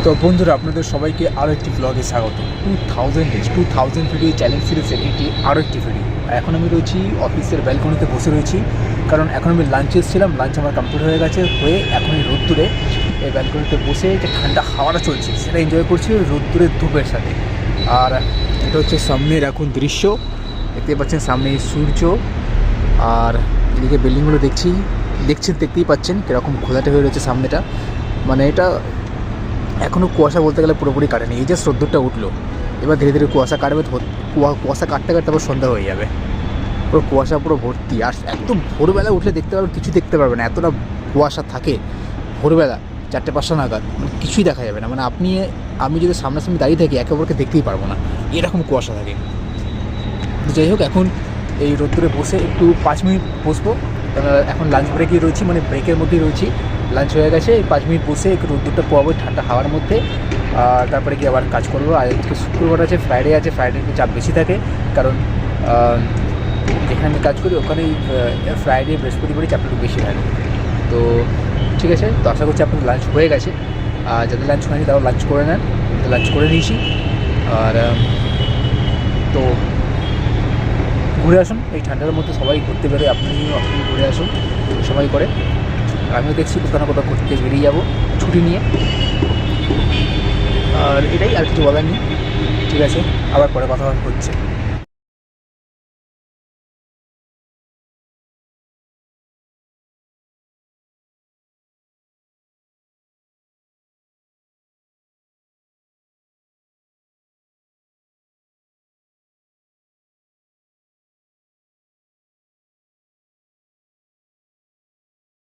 তো বন্ধুরা, আপনাদের সবাইকে আরও একটি ব্লগে স্বাগত। 2000 ভিডিও চ্যালেঞ্জ সিরিজের এটি আরও একটি ভিডিও। এখন আমি রয়েছি অফিসের ব্যালকনিতে বসে রয়েছি, কারণ এখন আমি লাঞ্চে এসেছিলাম। লাঞ্চ আমার কমপ্লিট হয়ে গেছে, এখন এই রোদ্দুরে এই ব্যালকনিতে বসে যে ঠান্ডা হাওয়াটা চলছে সেটা এনজয় করছি রোদ্দুরের ধূপের সাথে। আর এটা হচ্ছে সামনের এখন দৃশ্য, দেখতে পাচ্ছেন সামনে সূর্য, আর এদিকে বিল্ডিংগুলো দেখতেই পাচ্ছেন কীরকম ঘোলাটে হয়ে রয়েছে সামনেটা। মানে এটা এখনও কুয়াশা বলতে গেলে পুরোপুরি কাটেনি, এই যে রোদ্দুরটা উঠলো, এবার ধীরে ধীরে কুয়াশা কাটবে। কুয়াশা কাটতে কাটতে আবার সন্ধ্যা হয়ে যাবে, পুরো কুয়াশা পুরো ভর্তি। আর একদম ভোরবেলা উঠলে দেখতে পারবেন, কিছু দেখতে পারবেন না, এতটা কুয়াশা থাকে ভোরবেলা 4-5টা নাগাদ, মানে কিছুই দেখা যাবে না। মানে আমি যদি সামনাসামনি দাঁড়িয়ে থাকি একে অপরকে দেখতেই পারবো না, এরকম কুয়াশা থাকে। যাই হোক, এখন এই রোদ্দুরে বসে একটু 5 মিনিট বসবো। এখন লাঞ্চ ব্রেকেই রয়েছি, মানে ব্রেকের মধ্যেই রয়েছি। লাঞ্চ হয়ে গেছে, 5 মিনিট বসে একটু রোদ্দুরটা পোয়াবো ঠান্ডা হাওয়ার মধ্যে, তারপরে গিয়ে আবার কাজ করবো। আর আজকে শুক্রবার আছে, ফ্রাইডে আছে, ফ্রাইডে একটু চাপ বেশি থাকে, কারণ যেখানে আমি কাজ করি ওখানেই ফ্রাইডে বৃহস্পতিবারই চাপটা একটু বেশি থাকে। তো ঠিক আছে, তো আশা করছি আপনার লাঞ্চ হয়ে গেছে। যাদের লাঞ্চ হয়নি তারাও লাঞ্চ করে নেন, তো লাঞ্চ করে নিয়েছি। আর তো ঘুরে আসুন, এই ঠান্ডার মধ্যে সবাই ঘুরতে বেরোয়, আপনি ঘুরে আসুন, সবাই করে। আমিও দেখছি কোথাও না কোথাও ঘুরতে বেরিয়ে যাবো ছুটি নিয়ে। আর এটাই, আর কিছু বলার নেই। ঠিক আছে, আবার পরে কথা হচ্ছে।